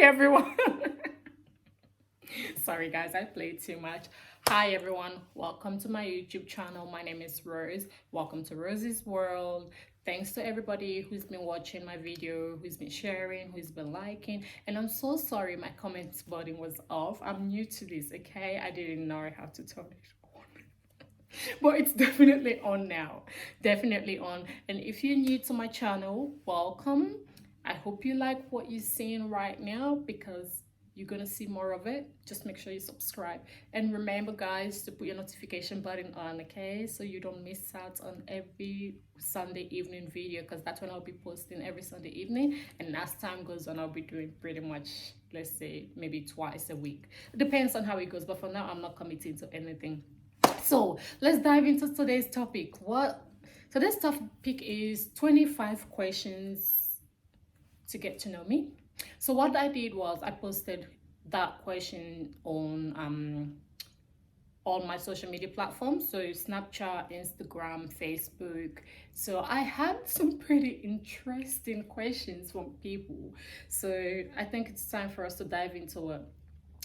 everyone. Sorry, guys, I played too much. Hi, everyone. Welcome to my YouTube channel. My name is Rose. Welcome to Rose's World. Thanks to everybody who's been watching my video, who's been sharing, who's been liking. And I'm so sorry my comments button was off. I'm new to this, okay? I didn't know I had to turn it on. But it's definitely on now. Definitely on. And if you're new to my channel, welcome. I hope you like what you're seeing right now because you're gonna see more of it. Just make sure you subscribe and remember, guys, to put your notification button on, okay, so you don't miss out on every Sunday evening video, because that's when I'll be posting every Sunday evening. And as time goes on, I'll be doing pretty much, let's say, maybe twice a week. It depends on how it goes, but for now I'm not committing to anything. So let's dive into today's topic. Today's topic is 25 questions to get to know me. So what I did was I posted that question on my social media platforms, so Snapchat, Instagram, Facebook. So I had some pretty interesting questions from people. So I think it's time for us to dive into it.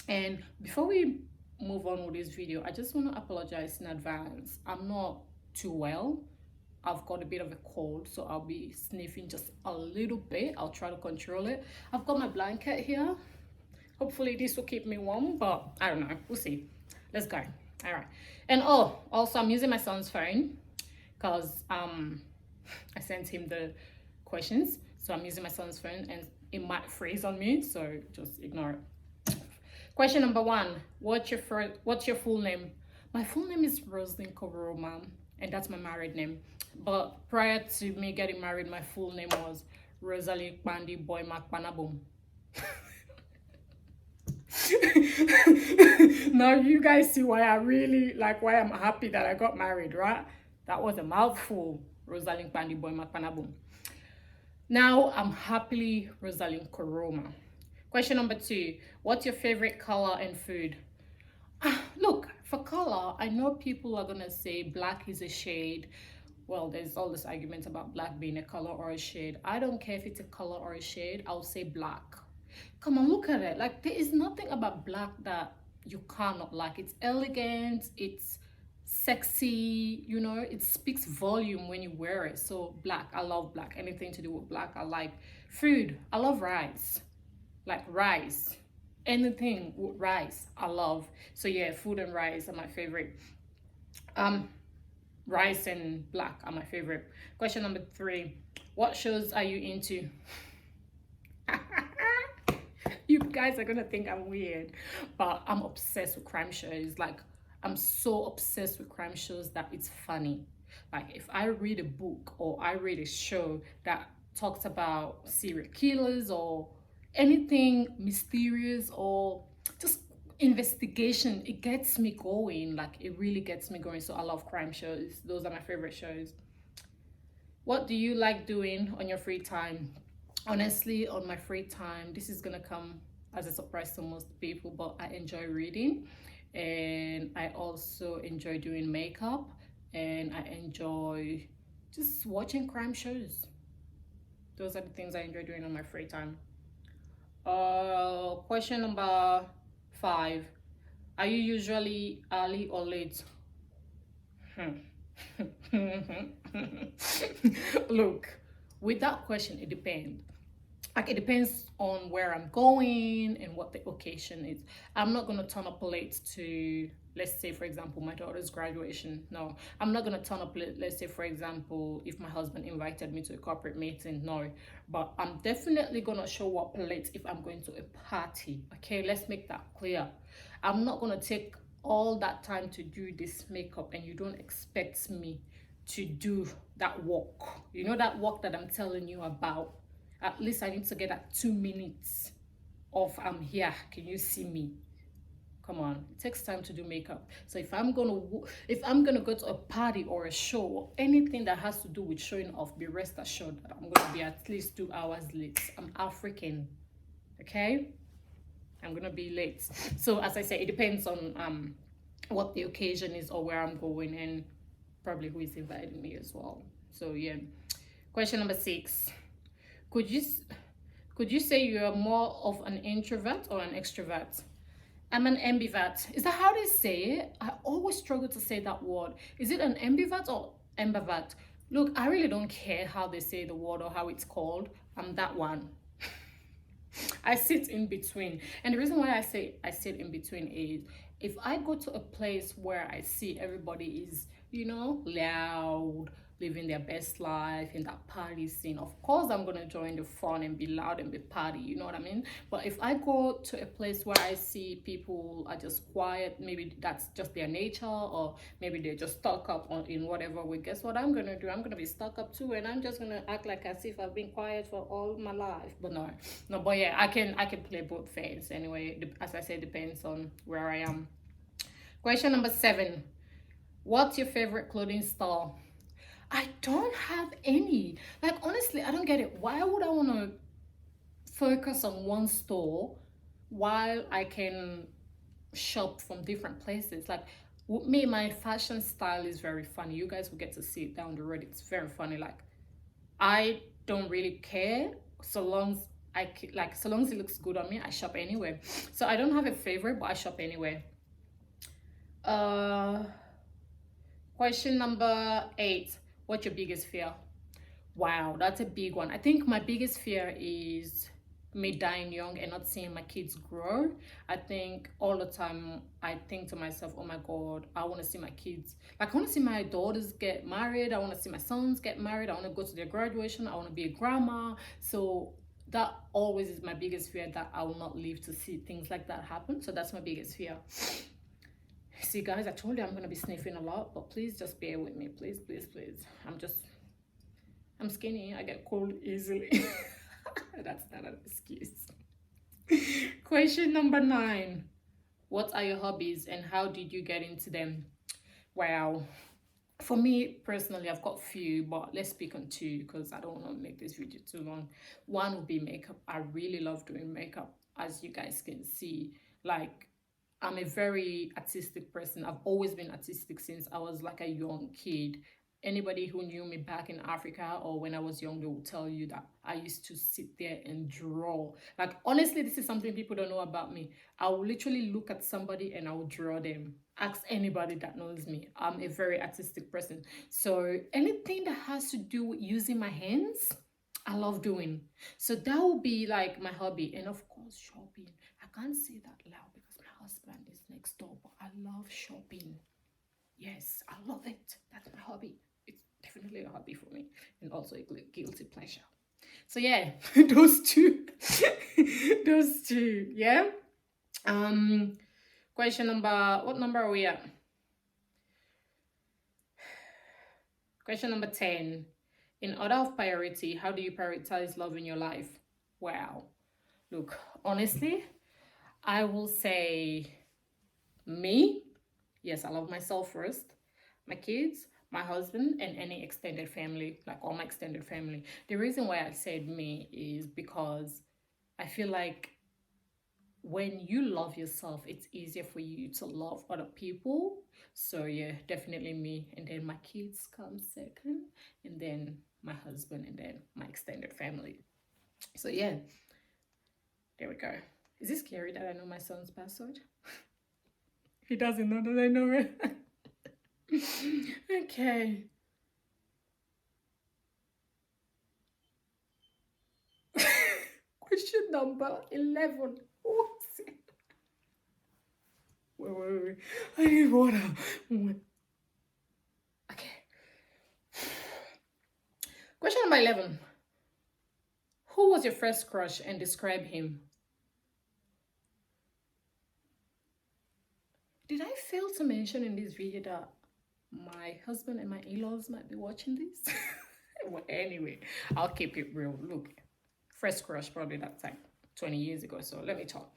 And before we move on with this video, I just want to apologize in advance. I'm not too well. I've got a bit of a cold, so I'll be sniffing just a little bit. I'll try to control it. I've got my blanket here. Hopefully this will keep me warm, but I don't know. We'll see. Let's go. All right. And also I'm using my son's phone because I sent him the questions. So I'm using my son's phone and it might freeze on me, so just ignore it. Question number 1. What's your full name? My full name is Rosalind Koroma, and that's my married name. But prior to me getting married, my full name was Rosalie Bandi Boy Makpanabum. Now you guys see why why I'm happy that I got married, right? That was a mouthful. Rosalind Bandi Boy Makpanabum. Now I'm happily Rosalind Koroma. Question number 2. What's your favorite color and food? Look, for color, I know people are gonna say black is a shade. Well, there's all this argument about black being a color or a shade. I don't care if it's a color or a shade. I'll say black. Come on, look at it. Like, there is nothing about black that you cannot like. It's elegant, it's sexy, you know, it speaks volume when you wear it. So black, I love black. Anything to do with black, I like. Food, I love rice. Like rice, anything with rice I love. So yeah, food and rice are my favorite. Rice and black are my favorite. Question number 3. What shows are you into? You guys are gonna think I'm weird, but I'm obsessed with crime shows. Like, I'm so obsessed with crime shows that it's funny. Like, if I read a book or I read a show that talks about serial killers or anything mysterious or just investigation, it gets me going. Like, it really gets me going. So I love crime shows. Those are my favorite shows. What do you like doing on your free time? Honestly, on my free time, this is gonna come as a surprise to most people, but I enjoy reading, and I also enjoy doing makeup, and I enjoy just watching crime shows. Those are the things I enjoy doing on my free time. Question number 5. Are you usually early or late? Look, with that question, it depends. Like, it depends on where I'm going and what the occasion is. I'm not gonna turn up late to, let's say, for example, my daughter's graduation. No, I'm not gonna turn up late. Let's say, for example, if my husband invited me to a corporate meeting. No, but I'm definitely gonna show up late if I'm going to a party. Okay, let's make that clear. I'm not gonna take all that time to do this makeup and you don't expect me to do that walk. You know, that walk that I'm telling you about. At least I need to get that 2 minutes of I'm here. Can you see me? Come on, it takes time to do makeup. So if I'm gonna go to a party or a show or anything that has to do with showing off, be rest assured that I'm gonna be at least 2 hours late. I'm African, okay? I'm gonna be late. So as I say, it depends on what the occasion is or where I'm going and probably who is inviting me as well. So yeah. Question number 6. Could Could you say you're more of an introvert or an extrovert? I'm an ambivert. Is that how they say it? I always struggle to say that word. Is it an ambivert or ambivert? Look, I really don't care how they say the word or how it's called. I'm that one. I sit in between. And the reason why I say I sit in between is if I go to a place where I see everybody is, loud, living their best life in that party scene, of course I'm gonna join the fun and be loud and be party, you know what I mean? But if I go to a place where I see people are just quiet, maybe that's just their nature, or maybe they're just stuck up in whatever way, guess what I'm gonna do? I'm gonna be stuck up too, and I'm just gonna act like as if I've been quiet for all my life. But no, but yeah, I can play both phases anyway. As I said, depends on where I am. Question number 7. What's your favorite clothing style? I don't have any. Like, honestly, I don't get it. Why would I want to focus on one store while I can shop from different places? Like, with me, my fashion style is very funny. You guys will get to see it down the road. It's very funny. Like, I don't really care so long as so long as it looks good on me, I shop anywhere. So I don't have a favorite, but I shop anywhere. Uh, Question number 8. What's your biggest fear? Wow, that's a big one. I think my biggest fear is me dying young and not seeing my kids grow. I think all the time I think to myself, oh my God, I want to see my kids. Like, I want to see my daughters get married. I want to see my sons get married. I want to go to their graduation. I want to be a grandma. So that always is my biggest fear, that I will not live to see things like that happen. So that's my biggest fear. See, guys, I told you I'm going to be sniffing a lot, but please just bear with me. Please, please, please. I'm skinny. I get cold easily. That's not an excuse. Question number 9. What are your hobbies and how did you get into them? Wow. For me personally, I've got few, but let's speak on 2 because I don't want to make this video too long. One would be makeup. I really love doing makeup, as you guys can see. Like, I'm a very artistic person. I've always been artistic since I was like a young kid. Anybody who knew me back in Africa or when I was young, they will tell you that I used to sit there and draw. Like, honestly, this is something people don't know about me. I will literally look at somebody and I will draw them. Ask anybody that knows me. I'm a very artistic person. So anything that has to do with using my hands, I love doing. So that will be like my hobby. And of course, shopping. I can't say that loud because my husband is next door, but I love shopping. Yes, I love it. That's my hobby. It's definitely a hobby for me, and also a guilty pleasure. So yeah, those two. Those two, yeah. Question number, what number are we at? Question number 10. In order of priority, how do you prioritize love in your life? Wow. Look, honestly, I will say me. Yes, I love myself first, my kids, my husband, and any extended family, like all my extended family. The reason why I said me is because I feel like when you love yourself, it's easier for you to love other people. So yeah, definitely me. And then my kids come second, and then my husband, and then my extended family. So yeah, there we go. Is it scary that I know my son's password? He doesn't know that I know it. Okay. Question number 11. What's it? Wait. I need water. Okay. Question number 11. Who was your first crush and describe him? Did I fail to mention in this video that my husband and my in-laws might be watching this? Well, anyway, I'll keep it real. Look, first crush probably that's like 20 years ago, so let me talk.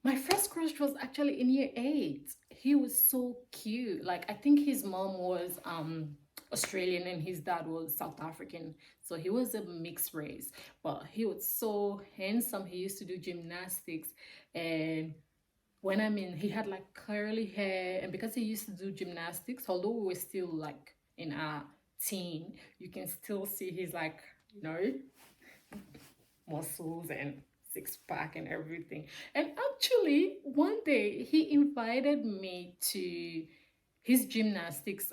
My first crush was actually in year 8. He was so cute. Like, I think his mom was Australian and his dad was South African, so he was a mixed race, but he was so handsome. He used to do gymnastics, and when he had like curly hair, and because he used to do gymnastics, although we were still like in our teen, you can still see his like, muscles and six pack and everything. And actually, one day he invited me to his gymnastics.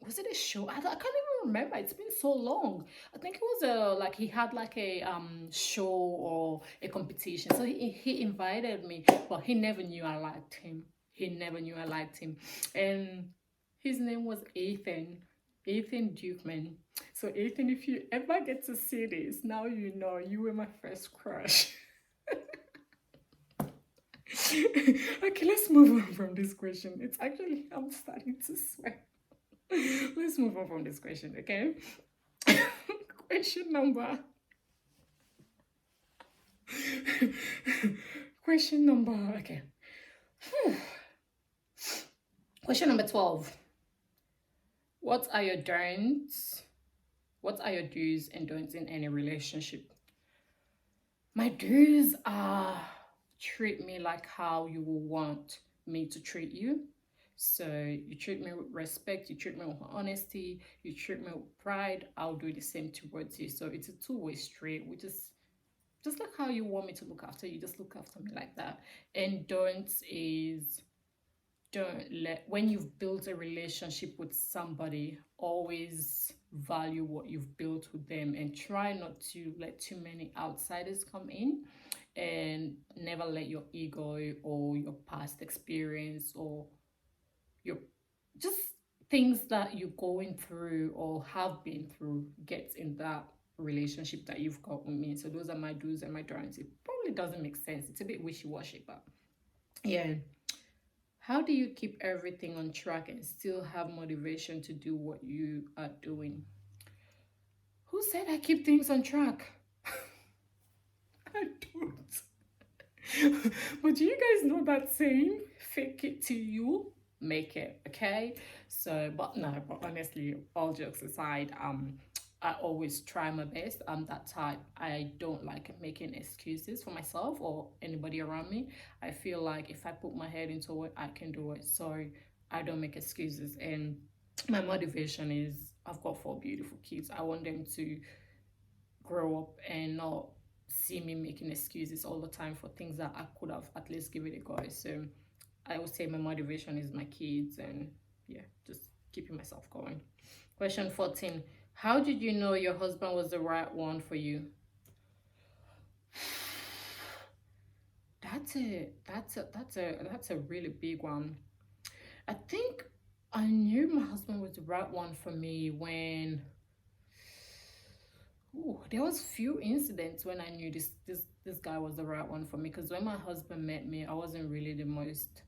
Was it a show? I can't even remember. It's been so long. I think it was a like he had like a show or a competition. So he invited me, but he never knew I liked him. He never knew I liked him, and his name was Ethan. Ethan Dukeman. So Ethan, if you ever get to see this, now you know you were my first crush. Okay, let's move on from this question. It's actually I'm starting to sweat. Let's move on from this question, okay? question number question number okay. Question number 12. What are your don'ts? What are your do's and don'ts in any relationship? My do's are treat me like how you will want me to treat you. So you treat me with respect, you treat me with honesty, you treat me with pride, I'll do the same towards you. So it's a two-way street. We just like how you want me to look after you, just look after me like that. And don'ts is don't let when you've built a relationship with somebody, always value what you've built with them and try not to let too many outsiders come in, and never let your ego or your past experience or your just things that you're going through or have been through gets in that relationship that you've got with me. So those are my do's and my don'ts. It probably doesn't make sense, it's a bit wishy-washy, but yeah. How do you keep everything on track and still have motivation to do what you are doing? Who said I keep things on track? I don't. But do you guys know that saying? Fake it till you make it, okay? So, but no, but honestly, all jokes aside, I always try my best. I'm that type. I don't like making excuses for myself or anybody around me. I feel like if I put my head into it, I can do it. So I don't make excuses. And my motivation is I've got 4 beautiful kids. I want them to grow up and not see me making excuses all the time for things that I could have at least give it a go. So I would say my motivation is my kids and yeah, just keeping myself going. Question 14. How did you know your husband was the right one for you? That's a really big one. I think I knew my husband was the right one for me when there was few incidents when I knew this guy was the right one for me, because when my husband met me, I wasn't really the most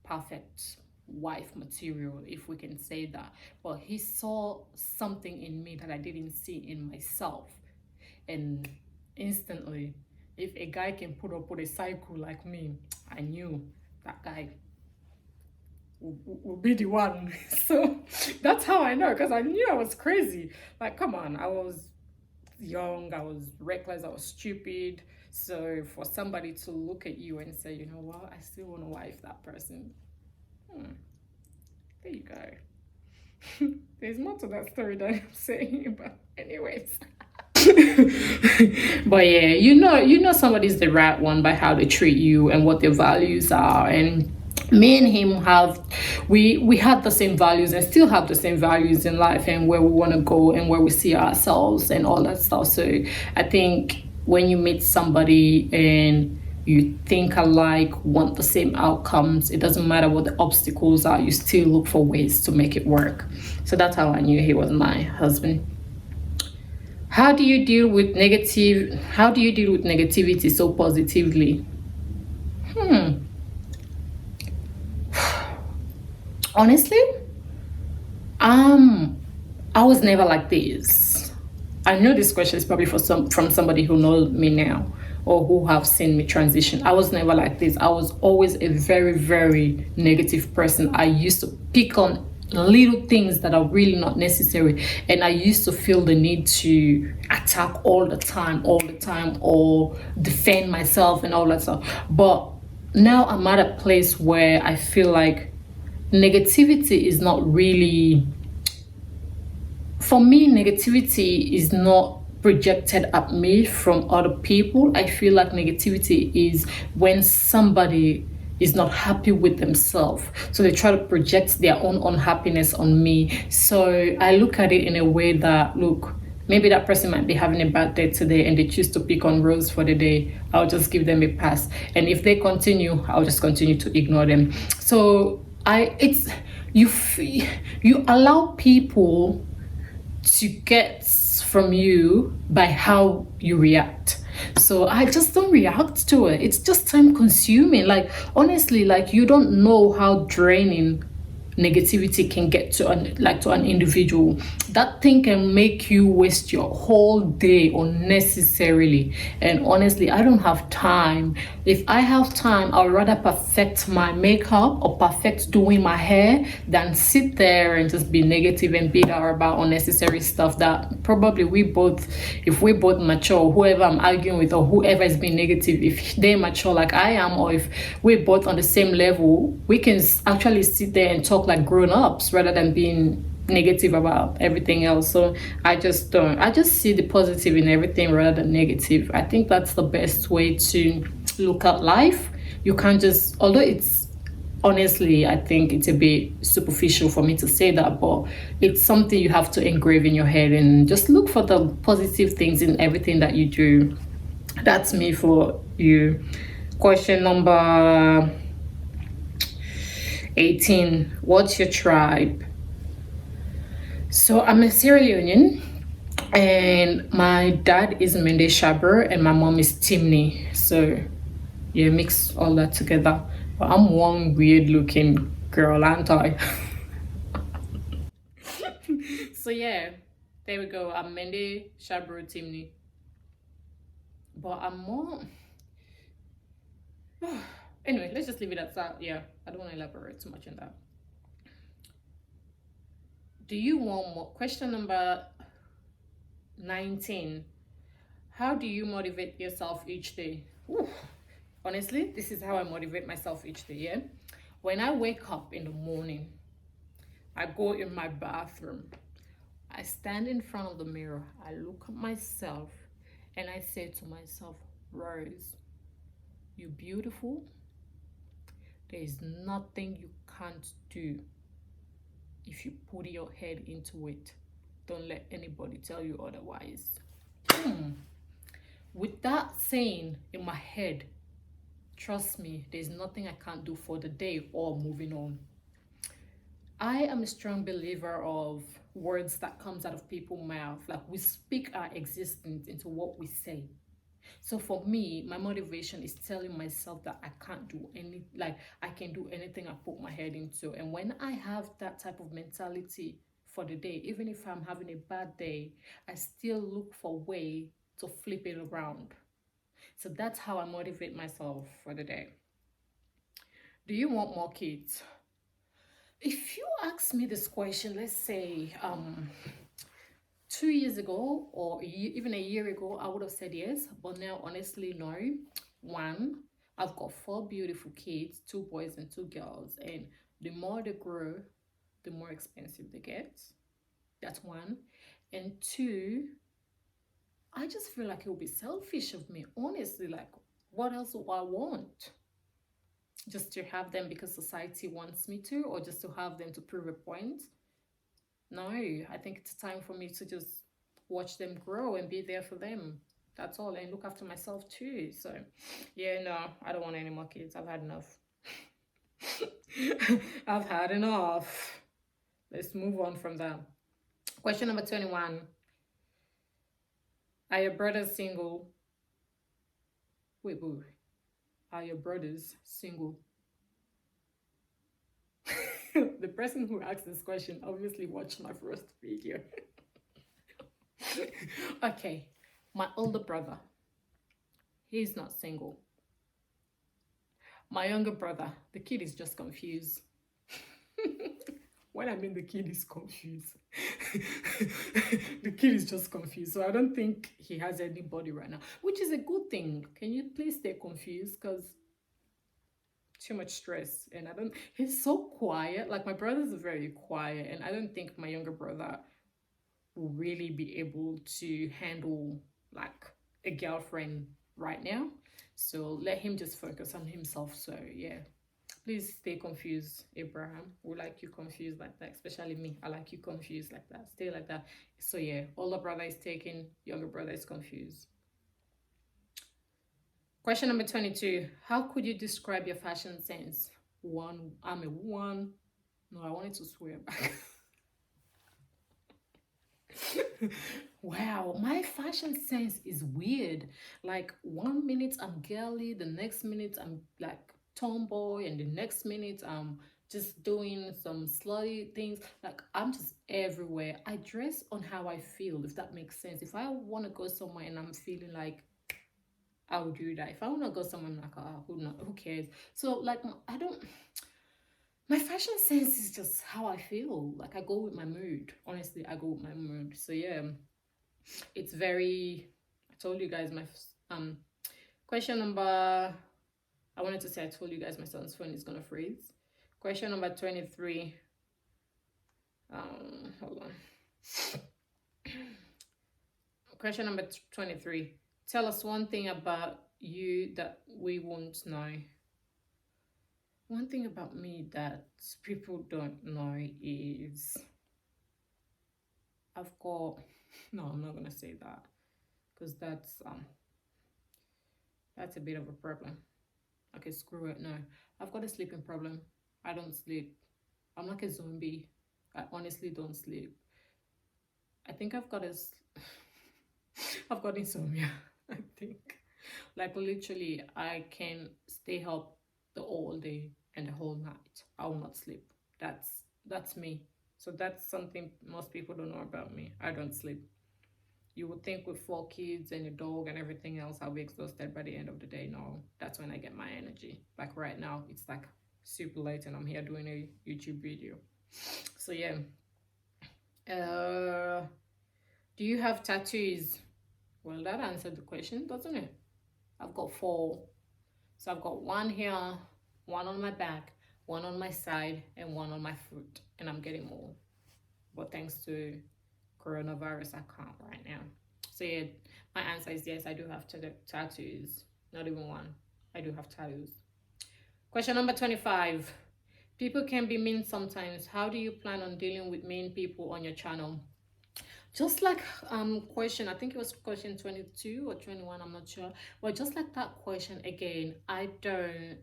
perfect wife material, if we can say that, but he saw something in me that I didn't see in myself, and instantly, if a guy can put up with a cycle like me, I knew that guy will be the one. So that's how I know, because I knew I was crazy. Like, come on, I was young, I was reckless, I was stupid. So for somebody to look at you and say, you know what, I still want to wife that person, there you go. There's more to that story than I'm saying, but anyways. But yeah, you know somebody's the right one by how they treat you and what their values are. And me and him we had the same values and still have the same values in life and where we want to go and where we see ourselves and all that stuff. So I think when you meet somebody and you think alike, want the same outcomes, it doesn't matter what the obstacles are, you still look for ways to make it work. So that's how I knew he was my husband. How do you deal with negativity so positively? Honestly, I was never like this. I know this question is probably from somebody who knows me now or who have seen me transition. I was never like this. I was always a very, very negative person. I used to pick on little things that are really not necessary, and I used to feel the need to attack all the time, or defend myself and all that stuff. But now I'm at a place where I feel like negativity is not really, for me, negativity is not projected at me from other people. I feel like negativity is when somebody is not happy with themselves, so they try to project their own unhappiness on me. So I look at it in a way that, look, maybe that person might be having a bad day today and they choose to pick on Rose for the day. I'll just give them a pass, and if they continue, I'll just continue to ignore them. So you you allow people to get from you by how you react. So I just don't react to it. It's just time consuming. Like, honestly, like, you don't know how draining negativity can get to an individual. That thing can make you waste your whole day unnecessarily. And honestly, I don't have time. If I have time, I'd rather perfect my makeup or perfect doing my hair than sit there and just be negative and bitter about unnecessary stuff that probably if we both mature, whoever I'm arguing with or whoever is being negative, if they mature like I am, or if we're both on the same level, we can actually sit there and talk like grown-ups rather than being negative about everything else. So I just see the positive in everything rather than negative. I think that's the best way to look at life. You can't just, although it's, honestly, I think it's a bit superficial for me to say that, but it's something you have to engrave in your head and just look for the positive things in everything that you do. That's me for you. Question number 18. What's your tribe? So I'm a Sierra Leonean, and my dad is Mende Shaber and my mom is Timni. So yeah, mix all that together. But I'm one weird looking girl, aren't I? So yeah, there we go. I'm Mende Shaber Timni. But I'm more anyway, let's just leave it at that. Yeah, I don't want to elaborate too much on that. Do you want more? Question number 19. How do you motivate yourself each day? Ooh, honestly, this is how I motivate myself each day. Yeah, when I wake up in the morning, I go in my bathroom, I stand in front of the mirror, I look at myself, and I say to myself, Rose, you're beautiful. There is nothing you can't do if you put your head into it. Don't let anybody tell you otherwise. With that saying in my head, trust me, there's nothing I can't do for the day or moving on. I am a strong believer of words that comes out of people's mouth. Like, we speak our existence into what we say. So for me, my motivation is telling myself that I can't do any, like, I can do anything I put my head into. And when I have that type of mentality for the day, even if I'm having a bad day, I still look for a way to flip it around. So that's how I motivate myself for the day. Do you want more kids? If you ask me this question, let's say 2 years ago or even a year ago, I would have said yes, but now honestly no. One, I've got 4 beautiful kids, 2 boys and 2 girls, and the more they grow, the more expensive they get. That's one. And two, I just feel like it would be selfish of me, honestly. Like, what else do I want? Just to have them because society wants me to, or just to have them to prove a point? No, I think it's time for me to just watch them grow and be there for them. That's all, and look after myself too. So, yeah, no, I don't want any more kids. I've had enough. I've had enough. Let's move on from that. Question number 21. Are your brothers single? Wait, boo. Are your brothers single? The person who asked this question obviously watched my first video. Okay, my older brother, he's not single. My younger brother, the kid is just confused. When I mean the kid is confused, the kid is just confused. So I don't think he has anybody right now, which is a good thing. Can you please stay confused? Because too much stress, and I don't. He's so quiet. Like, my brothers are very quiet, and I don't think my younger brother will really be able to handle like a girlfriend right now. So let him just focus on himself. So yeah, please stay confused, Abraham. We like you confused like that, especially me. I like you confused like that. Stay like that. So yeah, older brother is taken, younger brother is confused. Question number 22. How could you describe your fashion sense? One, I'm a one. No, I wanted to swear back. Wow, my fashion sense is weird. Like 1 minute I'm girly, the next minute I'm like tomboy, and the next minute I'm just doing some slutty things. Like I'm just everywhere. I dress on how I feel, if that makes sense. If I want to go somewhere and I'm feeling like I'll do that. If I want to go somewhere, I'm like, oh, who cares? So like I don't. My fashion sense is just how I feel. Like I go with my mood. Honestly, I go with my mood. So yeah, it's very. I told you guys my question number. I wanted to say I told you guys my son's phone is gonna freeze. Question number 23. Hold on. Question number 23. Tell us one thing about you that we won't know. One thing about me that people don't know is I've got. No, I'm not gonna say that because that's a bit of a problem. Okay, screw it. No, I've got a sleeping problem. I don't sleep. I'm like a zombie. I honestly don't sleep. I think I've got I've got insomnia. I think, like literally, I can stay up the whole day and the whole night. I will not sleep. That's me. So that's something most people don't know about me. I don't sleep. You would think with 4 kids and a dog and everything else, I'll be exhausted by the end of the day. No, that's when I get my energy. Like right now, it's like super late and I'm here doing a YouTube video. So yeah. Do you have tattoos? Well, that answered the question, doesn't it? I've got 4. So I've got one here, one on my back, one on my side, and one on my foot. And I'm getting more. But thanks to coronavirus, I can't right now. So yeah, my answer is yes, I do have tattoos. Not even one. I do have tattoos. Question number 25. People can be mean sometimes. How do you plan on dealing with mean people on your channel? Just like question, I think it was question 22 or 21, I'm not sure. But just like that question again, I don't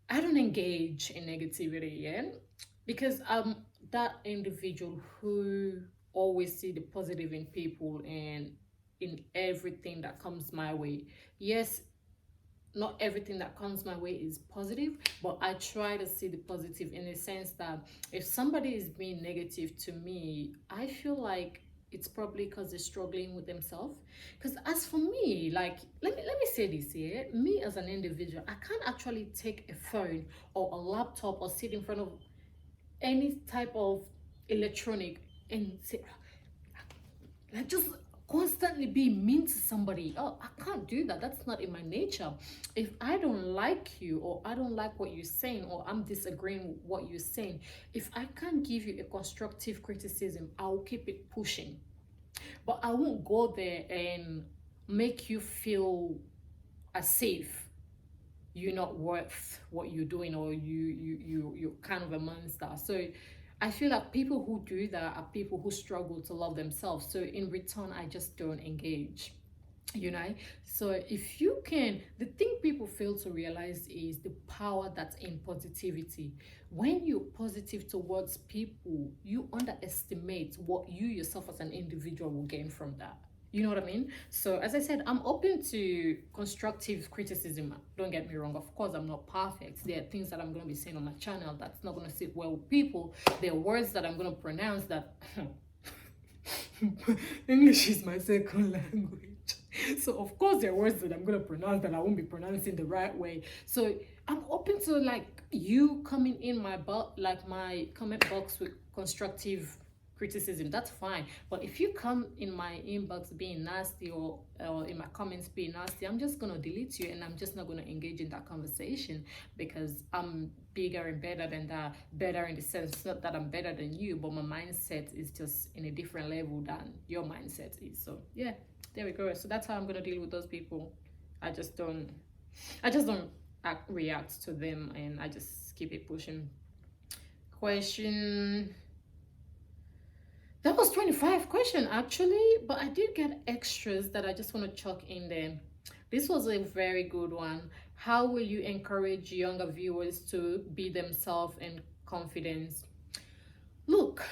engage in negativity, yeah? Because I'm that individual who always see the positive in people and in everything that comes my way. Yes, not everything that comes my way is positive, but I try to see the positive in the sense that if somebody is being negative to me, I feel like it's probably because they're struggling with themselves. Because as for me, like let me say this here, me as an individual, I can't actually take a phone or a laptop or sit in front of any type of electronic and say, like, just constantly be mean to somebody. Oh, I can't do that. That's not in my nature. If I don't like you, or I don't like what you're saying, or I'm disagreeing with what you're saying, if I can't give you a constructive criticism, I'll keep it pushing. But I won't go there and make you feel as if you're not worth what you're doing, or you're kind of a monster. So I feel like people who do that are people who struggle to love themselves. So in return, I just don't engage, you know. So if you can, the thing people fail to realize is the power that's in positivity. When you're positive towards people, you underestimate what you yourself as an individual will gain from that. You know what I mean? So as I said, I'm open to constructive criticism. Don't get me wrong. Of course, I'm not perfect. There are things that I'm going to be saying on my channel that's not going to sit well with people. There are words that I'm going to pronounce that English is my second language. So of course there are words that I'm going to pronounce that I won't be pronouncing the right way. So I'm open to like you coming in my comment box with constructive criticism, that's fine. But if you come in my inbox being nasty, or in my comments being nasty, I'm just gonna delete you, and I'm just not gonna engage in that conversation, because I'm bigger and better than that. Better in the sense, it's not that I'm better than you, but my mindset is just in a different level than your mindset is. So yeah, there we go. So that's how I'm gonna deal with those people. I just don't react to them, and I just keep it pushing. Question, that was 25 question actually, but I did get extras that I just want to chuck in there. This was a very good one. How will you encourage younger viewers to be themselves and confidence? Look,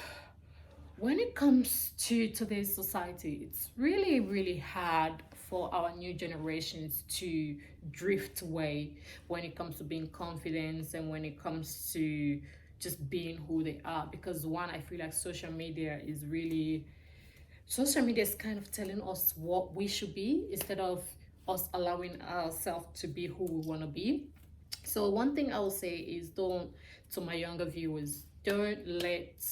when it comes to today's society, it's really, really hard for our new generations to drift away when it comes to being confident, and when it comes to just being who they are. Because one, I feel like social media is kind of telling us what we should be, instead of us allowing ourselves to be who we want to be. So one thing I will say is, don't, to my younger viewers, don't let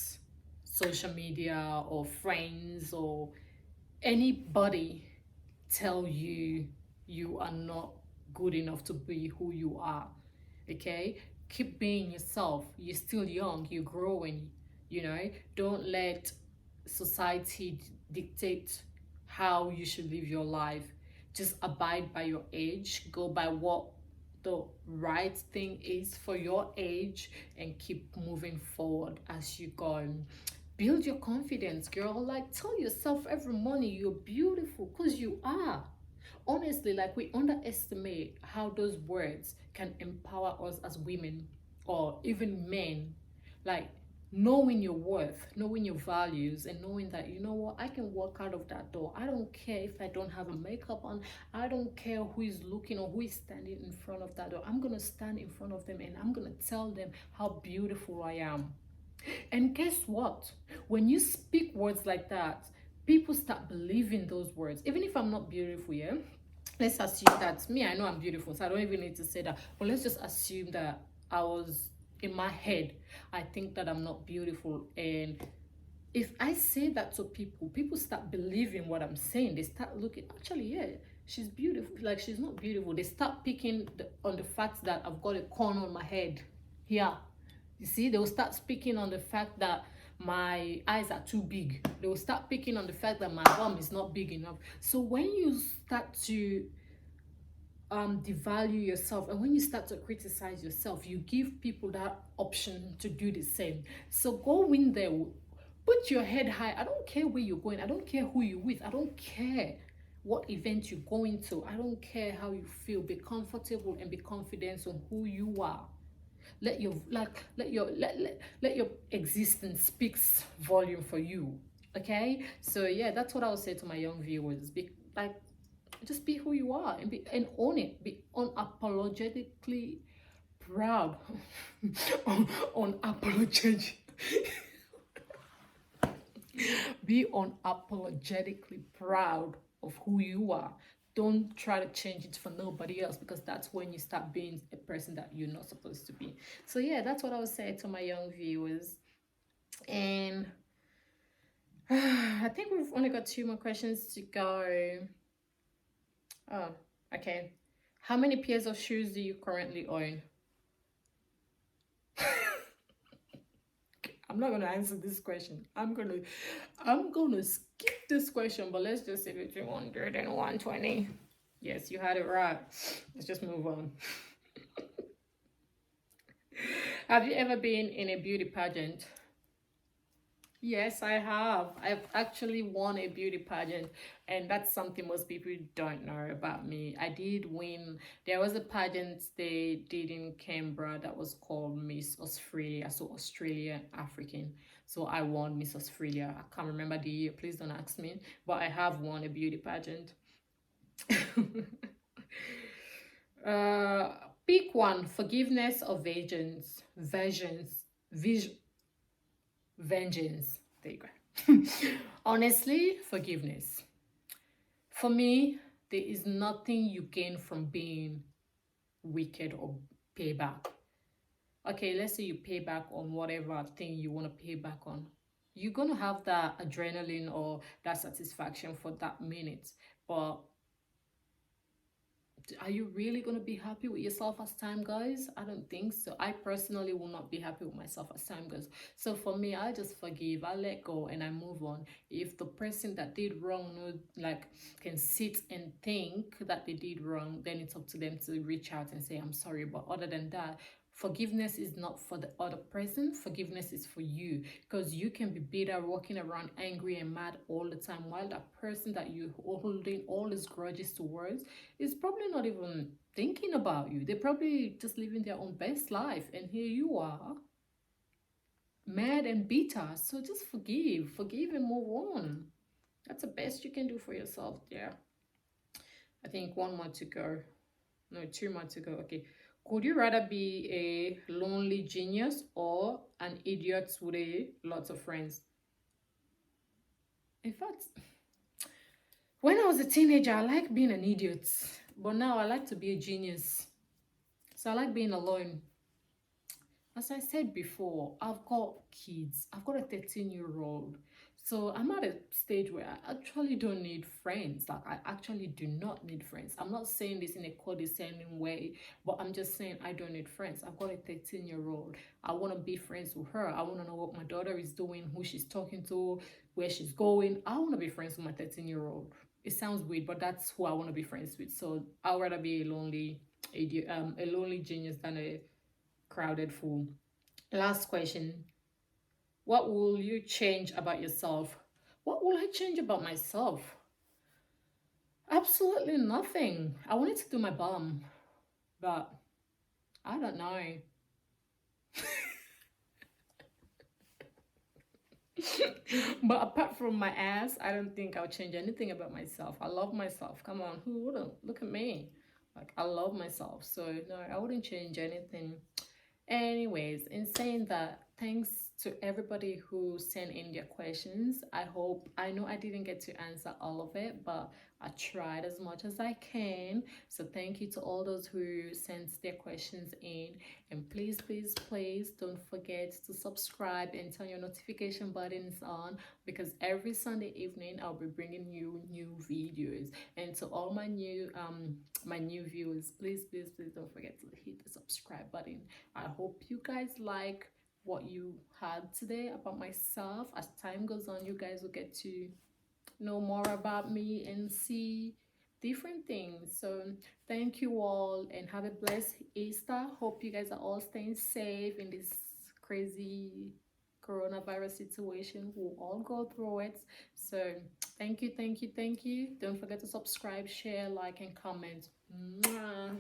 social media or friends or anybody tell you you are not good enough to be who you are. Okay, keep being yourself. You're still young, you're growing, you know. Don't let society dictate how you should live your life. Just abide by your age, go by what the right thing is for your age, and keep moving forward as you go. Build your confidence, girl. Like, tell yourself every morning you're beautiful, because you are. Honestly, like, we underestimate how those words can empower us as women, or even men. Like, knowing your worth, knowing your values, and knowing that, you know what, I can walk out of that door. I don't care if I don't have a makeup on. I don't care who is looking or who is standing in front of that door. I'm gonna stand in front of them, and I'm gonna tell them how beautiful I am. And guess what? When you speak words like that, people start believing those words. Even if I'm not beautiful, yeah? Let's assume that me, I know I'm beautiful, so I don't even need to say that. But let's just assume that I was in my head, I think that I'm not beautiful. And if I say that to people, people start believing what I'm saying. They start looking, actually, yeah, she's beautiful. Like, she's not beautiful. They start picking on the fact that I've got a corn on my head. Yeah. You see, they will start speaking on the fact that my eyes are too big. They will start picking on the fact that my bum is not big enough. So when you start to devalue yourself, and when you start to criticize yourself, you give people that option to do the same. So go in there, put your head high. I don't care where you're going. I don't care who you're with. I don't care what event you're going to. I don't care how you feel. Be comfortable and be confident on who you are. Let your let your existence speaks volume for you. Okay, so yeah, that's what I would say to my young viewers. Be like, just be who you are, and own it. Be unapologetically proud. Unapologetic. Be unapologetically proud of who you are. Don't try to change it for nobody else, because that's when you start being a person that you're not supposed to be. So yeah, that's what I would say to my young viewers. And I think we've only got 2 more questions to go. Oh, okay. How many pairs of shoes do you currently own? I'm not gonna answer this question. I'm gonna skip this question, but let's just say between 100 and 120. Yes, you had it right. Let's just move on. Have you ever been in a beauty pageant? Yes, I have. I've actually won a beauty pageant, and that's something most people don't know about me. I did win. There was a pageant they did in Canberra that was called Miss Australia, so Australian African. So I won Miss Australia. I can't remember the year, please don't ask me, but I have won a beauty pageant. uh, Pick one: forgiveness or vengeance. Vengeance. There you go. Honestly, forgiveness. For me, there is nothing you gain from being wicked or pay back. Okay, let's say you pay back on whatever thing you want to pay back on. you're gonna have that adrenaline or that satisfaction for that minute. But are you really going to be happy with yourself as time goes? I don't think so. I personally will not be happy with myself as time goes. So for me, I just forgive, I let go, and I move on. If the person that did wrong, like, can sit and think that they did wrong, then it's up to them to reach out and say, I'm sorry. But other than that, forgiveness is not for the other person. Forgiveness is for you, because you can be bitter, walking around angry and mad all the time, while that person that you holding all these grudges towards is probably not even thinking about you. They're probably just living their own best life, and here you are, mad and bitter. So just forgive and move on. That's the best you can do for yourself. Yeah, I think one more to go. No, two more to go. Okay. Could you rather be a lonely genius or an idiot with a lots of friends? In fact, when I was a teenager, I liked being an idiot, but now I like to be a genius. So I like being alone. As I said before, I've got kids. I've got a 13-year-old. So I'm at a stage where I actually don't need friends. Like, I actually do not need friends. I'm not saying this in a condescending way, but I'm just saying I don't need friends. I've got a 13-year-old. I want to be friends with her. I want to know what my daughter is doing, who she's talking to, where she's going. I want to be friends with my 13-year-old. It sounds weird, but that's who I want to be friends with. So I'd rather be a lonely genius than a crowded fool. Last question. What will you change about yourself? What will I change about myself? Absolutely nothing. I wanted to do my bum, but I don't know. But apart from my ass, I don't think I'll change anything about myself. I love myself. Come on, who wouldn't? Look at me. Like, I love myself. So, no, I wouldn't change anything. Anyways, in saying that, thanks to everybody who sent in their questions. I know I didn't get to answer all of it, but I tried as much as I can. So thank you to all those who sent their questions in. And please, please, please don't forget to subscribe and turn your notification buttons on, because every Sunday evening I'll be bringing you new videos. And to all my new viewers, please, please, please don't forget to hit the subscribe button. I hope you guys like what you had today about myself. As time goes on, you guys will get to know more about me and see different things. So thank you all and have a blessed Easter. Hope you guys are all staying safe in this crazy coronavirus situation. We'll all go through it. So thank you, thank you, thank you. Don't forget to subscribe, share, like, and comment. Mwah.